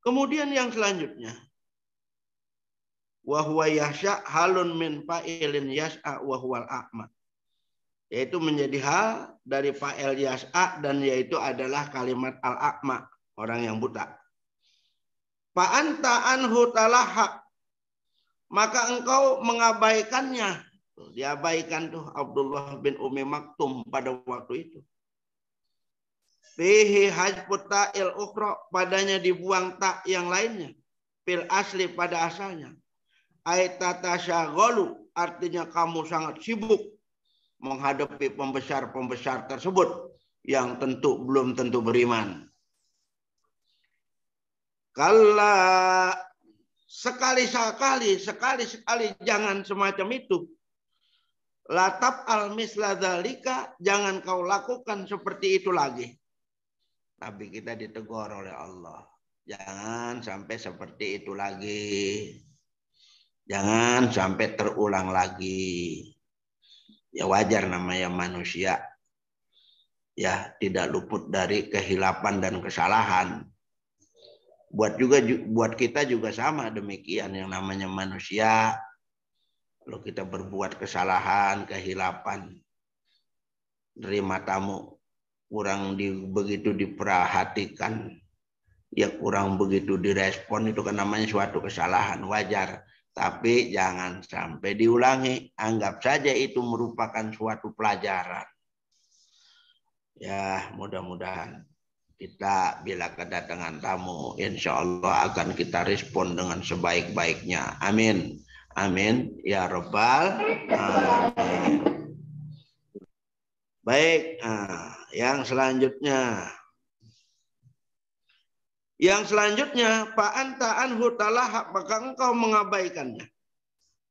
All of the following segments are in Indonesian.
Kemudian yang selanjutnya, wa huwa yahsya halun min fa'ilin yas'a wa huwal a'ma. Yaitu menjadi hal dari fa'il yas'a dan yaitu adalah kalimat al-a'ma, orang yang buta. Fa anta anhu talahha, maka engkau mengabaikannya. Diabaikan tuh Abdullah bin Umi Maktum pada waktu itu. Fihi hajbut ta'il ukhra, padanya dibuang tak yang lainnya. Fil asli pada asalnya. Aitatasyaghalu, artinya kamu sangat sibuk menghadapi pembesar-pembesar tersebut yang belum tentu beriman. Kala sekali-sekali jangan semacam itu. Latap al-misla dzalika, jangan kau lakukan seperti itu lagi. Tapi kita ditegur oleh Allah. Jangan sampai seperti itu lagi. Jangan sampai terulang lagi. Ya wajar namanya manusia. Ya tidak luput dari kehilapan dan kesalahan. Buat kita juga sama demikian, yang namanya manusia. Kalau kita berbuat kesalahan, kehilapan, terima tamu kurang begitu diperhatikan, ya kurang begitu direspon, itu kan namanya suatu kesalahan, wajar. Tapi jangan sampai diulangi. Anggap saja itu merupakan suatu pelajaran. Ya, mudah-mudahan kita bila kedatangan tamu, insya Allah akan kita respon dengan sebaik-baiknya. Amin. Amin. Ya Rabbal Alamin. Baik, yang selanjutnya. Yang selanjutnya, fa anta anhu talahha, maka engkau mengabaikannya.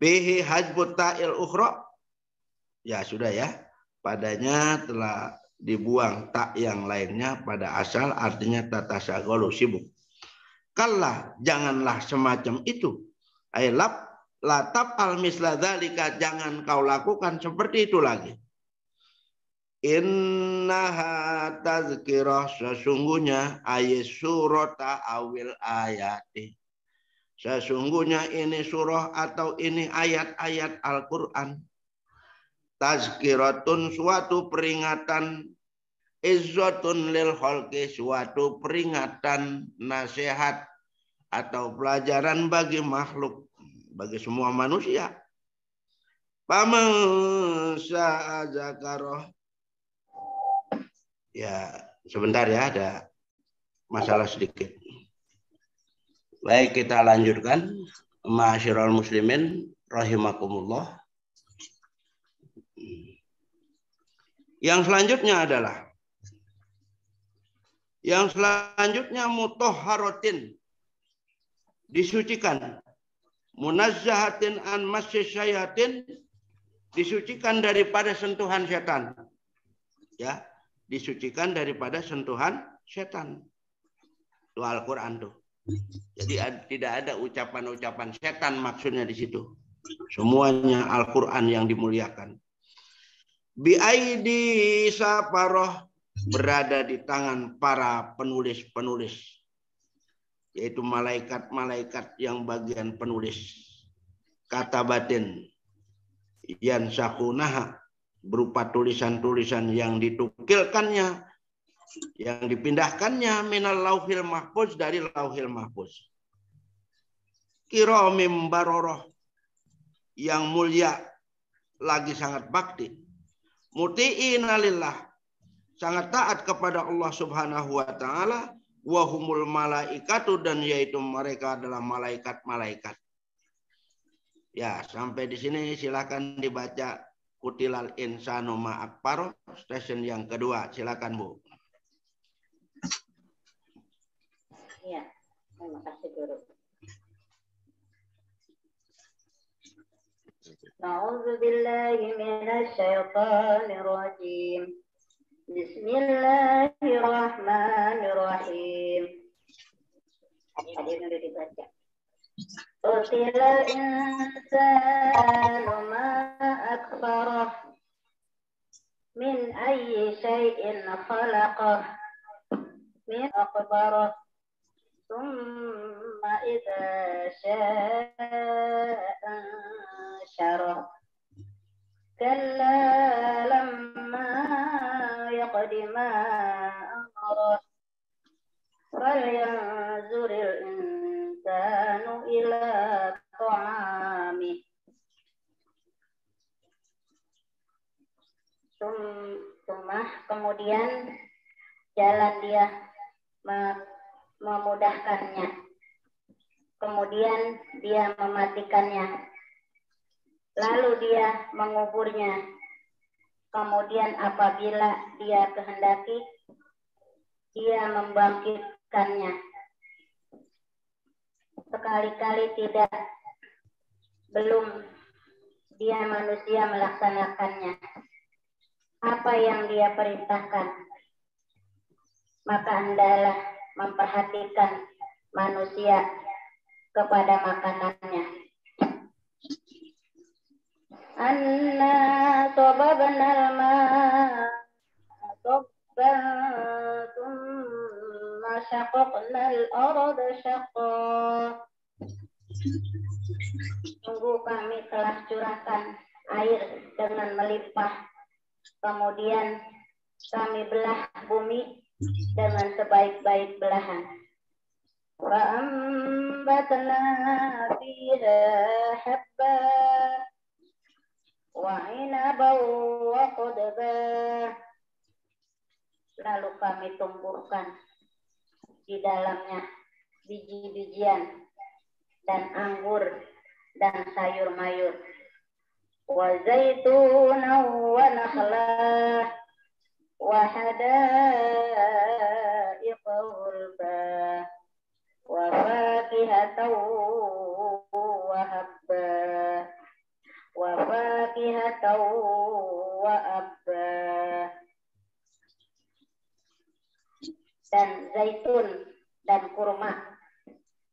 Bihi hajbut ta'il ukhra. Ya sudah ya. Padanya telah dibuang tak yang lainnya pada asal, artinya tatasyaghalu, sibuk. Kalla, janganlah semacam itu. Ailab latap al misla dzalika, jangan kau lakukan seperti itu lagi. Innaha tazkirah, sesungguhnya ayat surata awil ayati. Sesungguhnya ini surah atau ini ayat-ayat Al-Quran. Tazkiratun, suatu peringatan. Izzatun lil khalqi, suatu peringatan, nasihat atau pelajaran bagi makhluk, bagi semua manusia. Faman syaa dzakara. Ya, sebentar ya, ada masalah sedikit. Baik, kita lanjutkan. Ma'asyiral muslimin rahimakumullah. Yang selanjutnya mutahharatin, disucikan. Munazzahatin an masysyayatin, disucikan daripada sentuhan setan. Ya, disucikan daripada sentuhan setan. Itu Al-Qur'an tuh. Jadi tidak ada ucapan-ucapan setan maksudnya di situ. Semuanya Al-Qur'an yang dimuliakan. Biaidi safaroh, berada di tangan para penulis-penulis, yaitu malaikat-malaikat yang bagian penulis. Kata batin yan sakunaha, berupa tulisan-tulisan yang ditukilkannya, yang dipindahkannya minal lauhil mahfuz, dari lauhil mahfuz. Kiramim baroroh, yang mulia lagi sangat bakti. Muti'ina lillah, sangat taat kepada Allah Subhanahu wa taala. Wahumul malaikatu, dan yaitu mereka adalah malaikat-malaikat. Ya, sampai di sini silakan dibaca Kutilal insanu ma akfaro, stasiun yang kedua. Silakan Bu. Ya, terima kasih Guru. A'udzu billahi minasy syaithanir rajim. Bismillahirrahmanirrahim. Hadirin sudah dibaca. Qutilal insanu ma akfarah, min ayyi syai'in khalaqah, min akbarah, ثم إذا شاء أنشره كلا لما يقض ما أمره فلينظر الإنسان إلى طعامه kemudian jalan dia memudahkannya, kemudian dia mematikannya, lalu dia menguburnya, kemudian apabila dia kehendaki dia membangkitkannya. Sekali-kali tidak, belum dia manusia melaksanakannya apa yang dia perintahkan, maka hendaklah memperhatikan manusia kepada makanannya. Anna sababnal ma'a sabban thumma syaqaqnal arda syaqqa. Sungguh kami telah curahkan air dengan melimpah, kemudian kami belah bumi dengan sebaik-baik belahan. Wa ambatna fiha habba wa inaban wa qudba. Lalu kami tumbuhkan di dalamnya biji-bijian dan anggur dan sayur mayur. Wa zaitunan wa nakhla wa hadaiqa ghulba wa fakihatan wa habba wa fakihatan wa abba. Dan zaitun dan kurma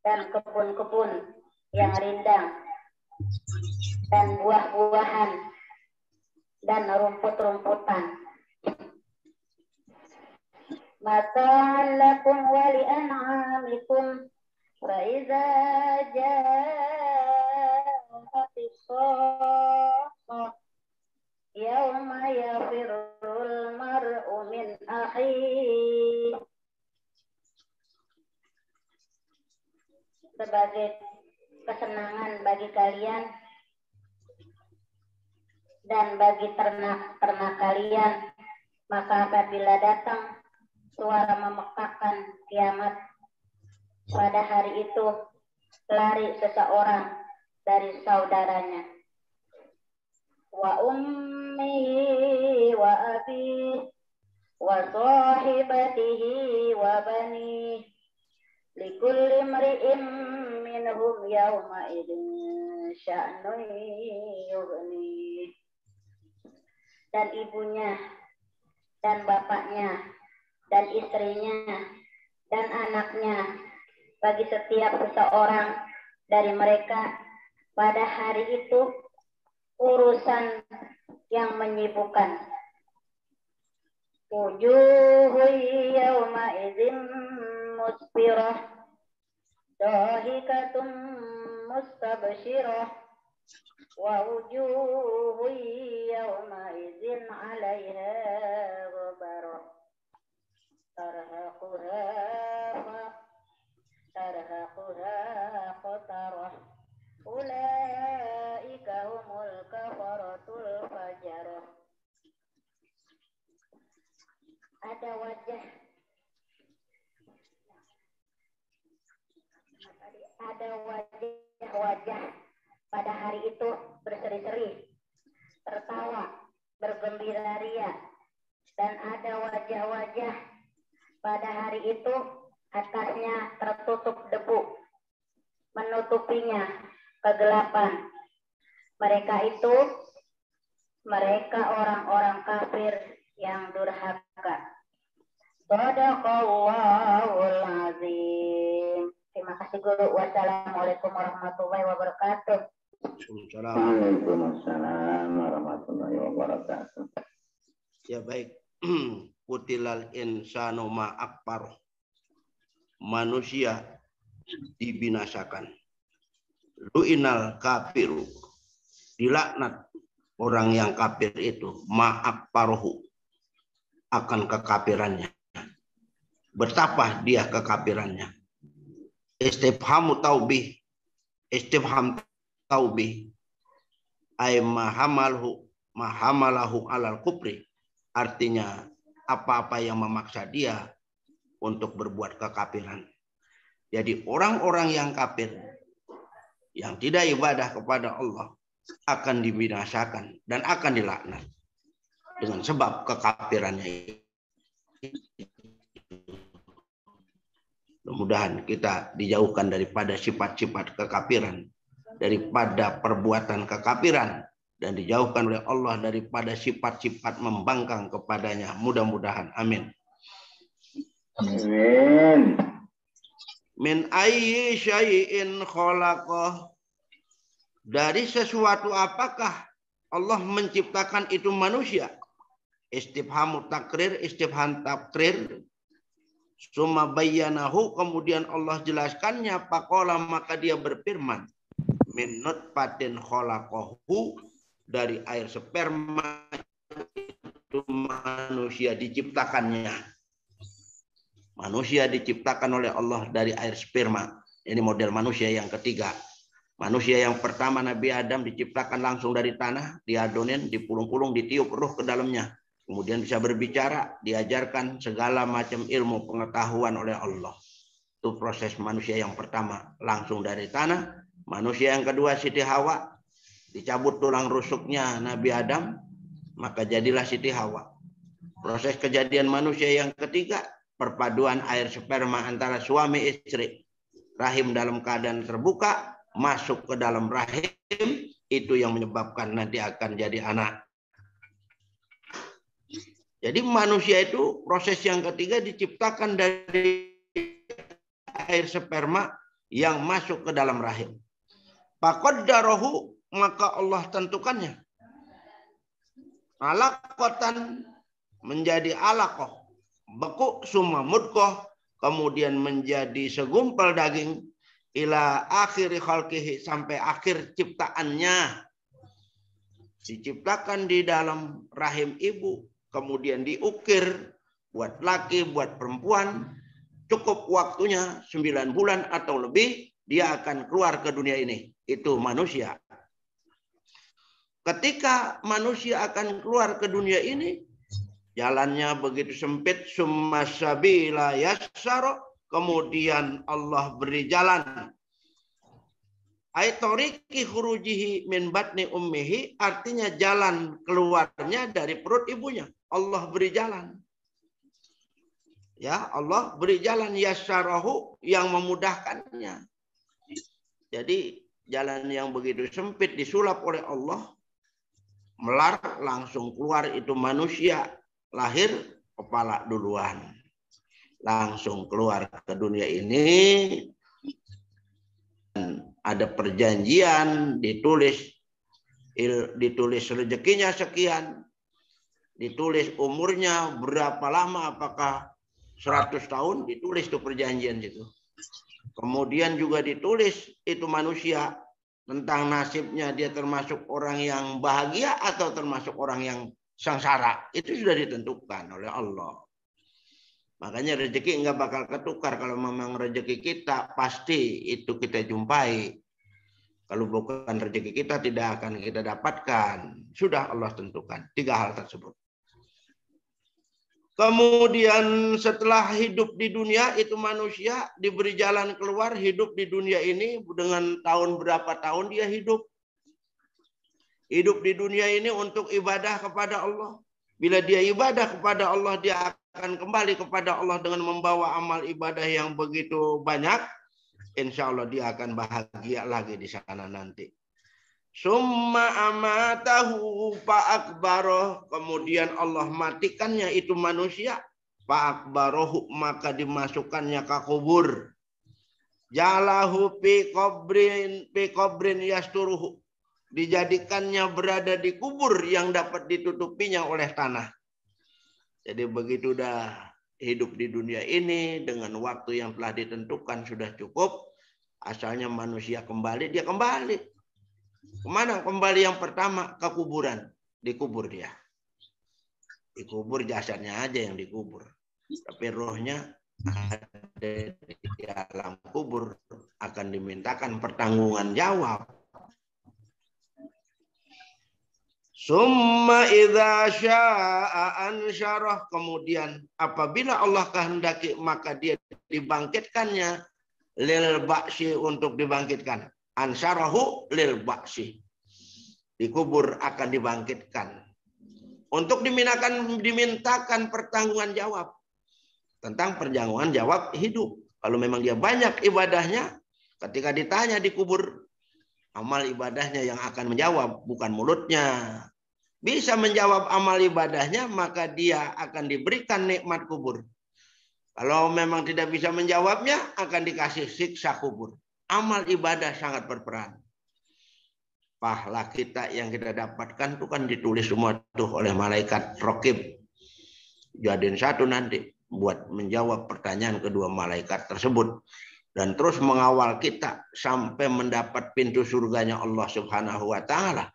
dan kebun-kebun yang rindang dan buah-buahan dan rumput-rumputan. Mata'an lakum wa li'an'amikum fa iza ja'atis shaqqah yawma yafirrul mar'u min akhihi. Sebagai kesenangan bagi kalian dan bagi ternak-ternak kalian, maka apabila datang suara memekakkan kiamat, pada hari itu lari seseorang dari saudaranya. Wa ummihi wa abihi wa sahibatihi wa banihi likulli imri'in minhum yawma idzin sya'nun yughni. Dan ibunya dan bapaknya dan istrinya dan anaknya, bagi setiap seseorang dari mereka pada hari itu urusan yang menyibukkan. Wujuhu yawma idzin musfirah dahikatum mustabshirah wa wujuhu yawma idzin 'alaiha ghabarah tarhaquha qatarah ulaika humul kafaratul fajarah. Ada wajah-wajah pada hari itu berseri-seri, tertawa, bergembira ria, dan ada wajah-wajah pada hari itu atasnya tertutup debu, menutupinya kegelapan. Mereka orang-orang kafir yang durhaka. Shadaqallahul azim. Terima kasih guru. Wassalamualaikum warahmatullahi wabarakatuh. Waalaikumsalam warahmatullahi wabarakatuh. Ya baik. Kutilal insanu ma akbar. Manusia dibinasakan. Lu'inal kafiru, dilaknat orang yang kafir itu, ma'akfaruhu, akan kekafirannya. Betapa dia kekafirannya. Istifhamu taubih, istifham taubih, ay mahamalahu alal kufri, artinya apa-apa yang memaksa dia untuk berbuat kekafiran. Jadi orang-orang yang kafir, yang tidak ibadah kepada Allah, akan dibinasakan dan akan dilaknat dengan sebab kekafirannya. Mudah-mudahan kita dijauhkan daripada sifat-sifat kekafiran, daripada perbuatan kekafiran, dan dijauhkan oleh Allah daripada sifat-sifat membangkang kepadanya. Mudah-mudahan. Amin. Amin. Min ayyi syai'in khalaqah, dari sesuatu apakah Allah menciptakan itu manusia? Istifhamu takrir, istifham takrir. Summa bayyanahu, kemudian Allah jelaskannya. Faqala, maka dia berfirman, min nutfatin khalaqahu, dari air sperma itu manusia diciptakannya. Manusia diciptakan oleh Allah dari air sperma. Ini model manusia yang ketiga. Manusia yang pertama, Nabi Adam, diciptakan langsung dari tanah, diadonin, dipulung-pulung, ditiup ruh ke dalamnya. Kemudian bisa berbicara, diajarkan segala macam ilmu pengetahuan oleh Allah. Itu proses manusia yang pertama, langsung dari tanah. Manusia yang kedua, Siti Hawa, dicabut tulang rusuknya Nabi Adam, maka jadilah Siti Hawa. Proses kejadian manusia yang ketiga, perpaduan air sperma antara suami istri, rahim dalam keadaan terbuka, masuk ke dalam rahim, itu yang menyebabkan nanti akan jadi anak. Jadi manusia itu proses yang ketiga diciptakan dari air sperma yang masuk ke dalam rahim. Faqaddarahu, maka Allah tentukannya. Alaqatan, menjadi alaqah. Beku summa mudqah, kemudian menjadi segumpal daging, ila akhiri khalqihi, sampai akhir ciptaannya. Diciptakan di dalam rahim ibu, kemudian diukir buat laki, buat perempuan. Cukup waktunya 9 bulan atau lebih, dia akan keluar ke dunia ini. Itu manusia. Ketika manusia akan keluar ke dunia ini, jalannya begitu sempit, summa sabila yassara, kemudian Allah beri jalan. Aitoriki khurujihi min batni ummihi, artinya jalan keluarnya dari perut ibunya. Allah beri jalan. Ya, Allah beri jalan, yassarahu, yang memudahkannya. Jadi jalan yang begitu sempit disulap oleh Allah, melar, langsung keluar itu manusia. Lahir kepala duluan, langsung keluar ke dunia ini. Ada perjanjian, ditulis rezekinya sekian, ditulis umurnya berapa lama, apakah 100 tahun, ditulis tuh perjanjian itu. Kemudian juga ditulis itu manusia tentang nasibnya, dia termasuk orang yang bahagia atau termasuk orang yang sengsara. Itu sudah ditentukan oleh Allah. Makanya rezeki nggak bakal ketukar. Kalau memang rezeki kita, pasti itu kita jumpai. Kalau bukan rezeki kita, tidak akan kita dapatkan. Sudah Allah tentukan 3 hal tersebut. Kemudian setelah hidup di dunia, itu manusia diberi jalan keluar, hidup di dunia ini dengan tahun berapa tahun dia hidup. Hidup di dunia ini untuk ibadah kepada Allah. Bila dia ibadah kepada Allah, dia akan kembali kepada Allah dengan membawa amal ibadah yang begitu banyak. Insya Allah dia akan bahagia lagi di sana nanti. Summa amatahu fa'akbaroh. Kemudian Allah matikannya itu manusia. Fa'akbarohu, maka dimasukkannya ke kubur. Jalahu fi qabrin yasturuhu. Dijadikannya berada di kubur yang dapat ditutupinya oleh tanah. Jadi begitu dah hidup di dunia ini dengan waktu yang telah ditentukan sudah cukup. Asalnya manusia kembali, dia kembali. Kemana kembali yang pertama? Ke kuburan. Dikubur dia. Dikubur, jasadnya aja yang dikubur. Tapi rohnya ada di alam kubur, akan dimintakan pertanggungan jawab. Summa idza syaa ansyarah, kemudian apabila Allah kehendaki maka dia dibangkitkannya lil ba'si, untuk dibangkitkan. Ansyarahu lil ba'si, dikubur akan dibangkitkan untuk dimintakan pertanggungan jawab tentang pertanggungan jawab hidup. Kalau memang dia banyak ibadahnya, ketika ditanya dikubur, amal ibadahnya yang akan menjawab, bukan mulutnya. Bisa menjawab amal ibadahnya, maka dia akan diberikan nikmat kubur. Kalau memang tidak bisa menjawabnya, akan dikasih siksa kubur. Amal ibadah sangat berperan. Pahala kita yang kita dapatkan itu kan ditulis semua tuh oleh malaikat Raqib. Jadiin satu nanti buat menjawab pertanyaan kedua malaikat tersebut. Dan terus mengawal kita sampai mendapat pintu surganya Allah Subhanahu wa Ta'ala.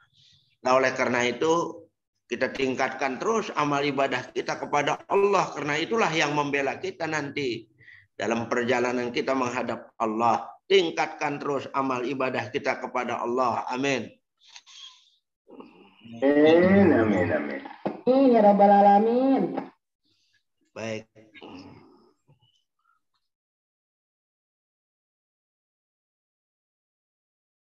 Nah, oleh karena itu kita tingkatkan terus amal ibadah kita kepada Allah. Karena itulah yang membela kita nanti dalam perjalanan kita menghadap Allah. Tingkatkan terus amal ibadah kita kepada Allah. Amin. Amin, amin, amin. Ya Rabbal Alamin. Baik.